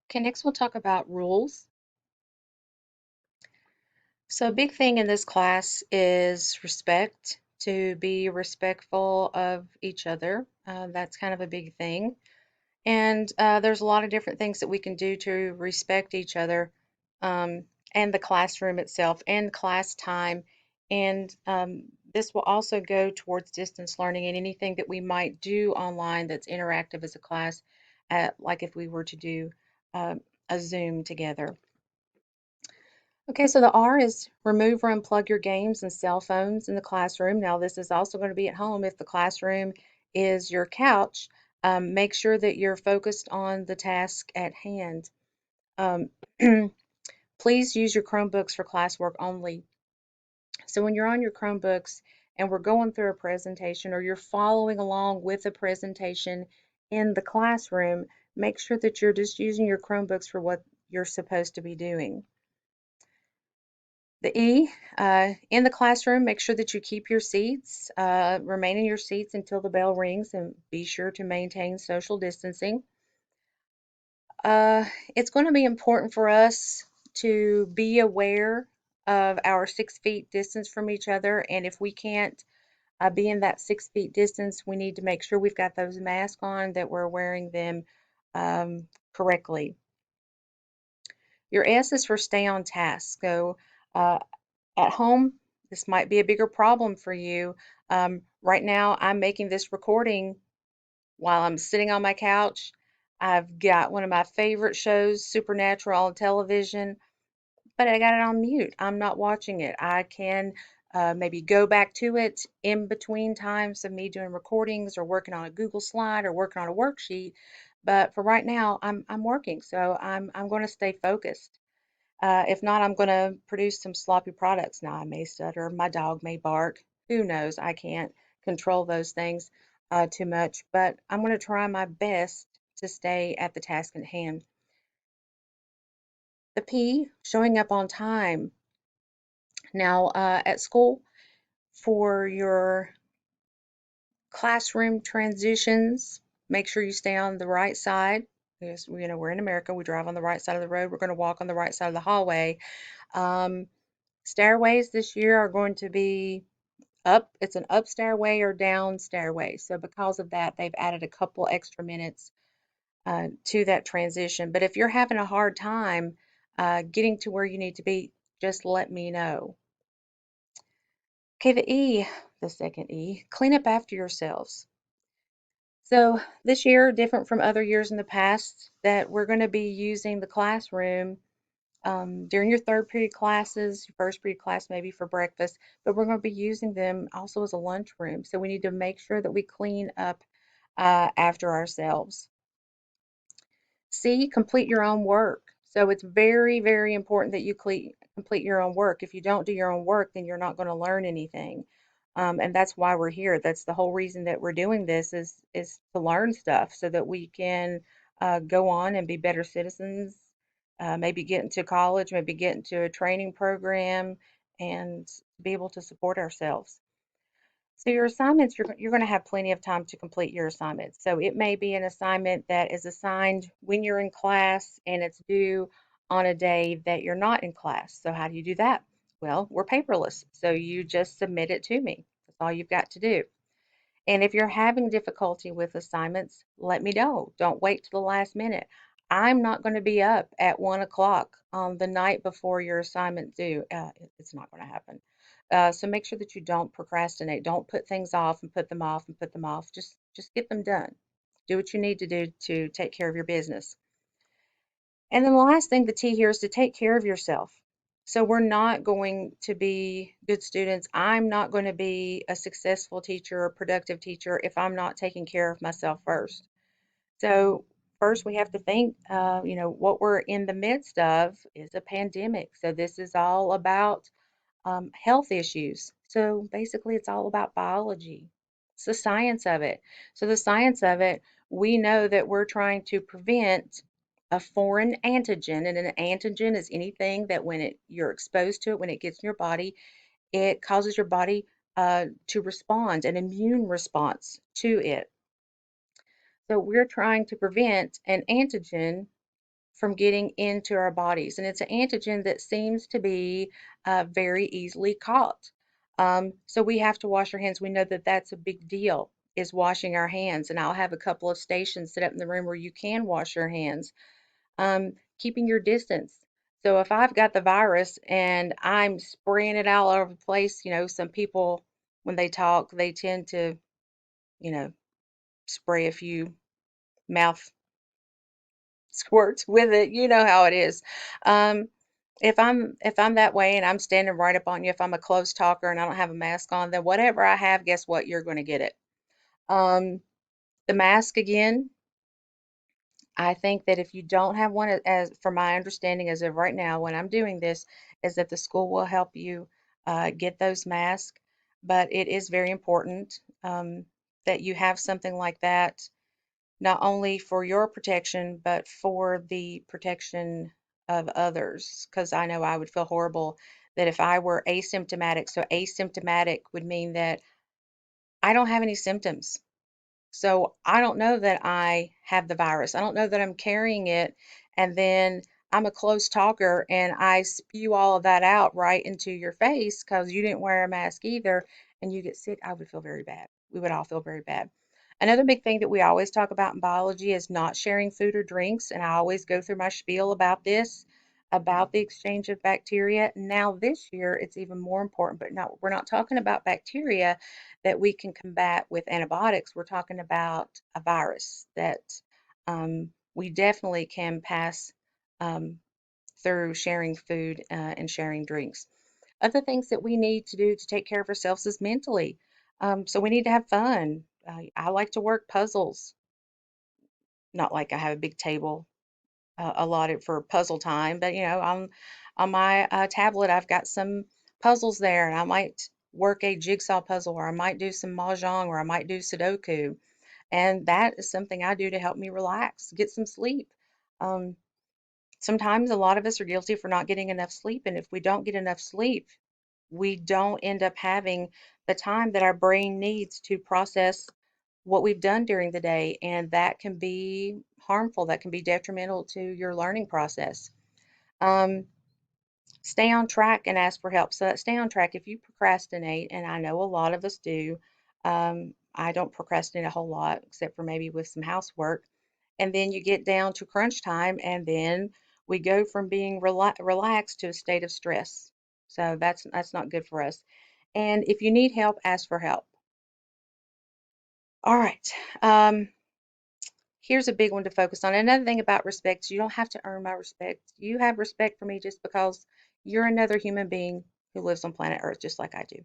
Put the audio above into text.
Okay, next we'll talk about rules. So a big thing in this class is respect, to be respectful of each other. That's kind of a big thing. And there's a lot of different things that we can do to respect each other um, and the classroom itself and class time. And this will also go towards distance learning and anything that we might do online that's interactive as a class, like if we were to do a Zoom together. Okay, so the R is remove or unplug your games and cell phones in the classroom. Now, this is also going to be at home. If the classroom is your couch, make sure that you're focused on the task at hand. Um, please use your Chromebooks for classwork only. So when you're on your Chromebooks and we're going through a presentation or you're following along with a presentation in the classroom, make sure that you're just using your Chromebooks for what you're supposed to be doing. The E, in the classroom, make sure that you keep your seats, remain in your seats until the bell rings, and be sure to maintain social distancing. Uh, it's going to be important for us to be aware of our 6 feet distance from each other, and if we can't be in that 6 feet distance, we need to make sure we've got those masks on, that we're wearing them correctly. Your S is for stay on task. So, uh, at home, this might be a bigger problem for you. Right now, I'm making this recording while I'm sitting on my couch. I've got one of my favorite shows, Supernatural, on television, but I got it on mute. I'm not watching it. I can maybe go back to it in between times of me doing recordings or working on a Google slide or working on a worksheet. But for right now, I'm working, so I'm going to stay focused. If not, I'm going to produce some sloppy products. Now, I may stutter, my dog may bark. Who knows? I can't control those things too much, but I'm going to try my best to stay at the task at hand. The P, showing up on time. Now, at school, for your classroom transitions, make sure you stay on the right side. Because, we're in America, we drive on the right side of the road, we're going to walk on the right side of the hallway. Um, Stairways this year are going to be up. It's an up stairway or down stairway. So because of that, they've added a couple extra minutes to that transition. But if you're having a hard time getting to where you need to be, just let me know. Okay, the E, the second E, clean up after yourselves. So this year, different from other years in the past, that we're going to be using the classroom during your third period classes, your first period class maybe for breakfast, but we're going to be using them also as a lunchroom. So we need to make sure that we clean up after ourselves. C, complete your own work. So it's very, very important that you complete your own work. If you don't do your own work, then you're not going to learn anything. And that's why we're here. That's the whole reason that we're doing this is to learn stuff so that we can go on and be better citizens, maybe get into college, maybe get into a training program, and be able to support ourselves. So your assignments, you're going to have plenty of time to complete your assignments. So it may be an assignment that is assigned when you're in class and it's due on a day that you're not in class. So how do you do that? Well, we're paperless. So you just submit it to me. That's all you've got to do. And if you're having difficulty with assignments, let me know. Don't wait till the last minute. I'm not going to be up at 1 o'clock on the night before your assignment due. It's not going to happen. So make sure that you don't procrastinate. Don't put things off and put them off and put them off. Just get them done. Do what you need to do to take care of your business. And then the last thing, the T here, is to take care of yourself. So we're not going to be good students. I'm not going to be a successful teacher or productive teacher if I'm not taking care of myself first. So first we have to think, what we're in the midst of is a pandemic. So this is all about health issues. So basically, it's all about biology. It's the science of it. So the science of it, we know that we're trying to prevent a foreign antigen, and an antigen is anything that when you're exposed to it, when it gets in your body, it causes your body to respond, an immune response to it. So we're trying to prevent an antigen from getting into our bodies. And it's an antigen that seems to be very easily caught. So we have to wash our hands. We know that that's a big deal, is washing our hands. And I'll have a couple of stations set up in the room where you can wash your hands. Keeping your distance. So if I've got the virus and I'm spraying it all over the place, some people, when they talk, they tend to, you know, spray a few mouth squirts with it. You know how it is. Um, if I'm that way and I'm standing right up on you, if I'm a close talker and I don't have a mask on, then whatever I have, guess what? You're going to get it. Um, the mask again, I think that if you don't have one, as for my understanding as of right now, when I'm doing this, is that the school will help you get those masks. But it is very important that you have something like that, not only for your protection, but for the protection of others. Because I know I would feel horrible that if I were asymptomatic, so asymptomatic would mean that I don't have any symptoms. So I don't know that I have the virus. I don't know that I'm carrying it. And then I'm a close talker and I spew all of that out right into your face because you didn't wear a mask either and you get sick. I would feel very bad. We would all feel very bad. Another big thing that we always talk about in biology is not sharing food or drinks. And I always go through my spiel about this, about the exchange of bacteria. Now, this year, it's even more important, but not, we're not talking about bacteria that we can combat with antibiotics. We're talking about a virus that we definitely can pass um, through sharing food and sharing drinks. Other things that we need to do to take care of ourselves is mentally. So we need to have fun. I like to work puzzles, not like I have a big table allotted for puzzle time, but on my tablet, I've got some puzzles there, and I might work a jigsaw puzzle, or I might do some mahjong, or I might do Sudoku, and that is something I do to help me relax, get some sleep. Um, Sometimes a lot of us are guilty for not getting enough sleep, and if we don't get enough sleep, we don't end up having the time that our brain needs to process what we've done during the day, and that can be harmful, that can be detrimental to your learning process. Um, Stay on track and ask for help. So that stay on track, if you procrastinate, and I know a lot of us do, I don't procrastinate a whole lot except for maybe with some housework. And then you get down to crunch time, and then we go from being relaxed to a state of stress. So that's not good for us. And if you need help, ask for help. All right. Here's a big one to focus on. Another thing about respect, you don't have to earn my respect. You have respect for me just because you're another human being who lives on planet Earth just like I do.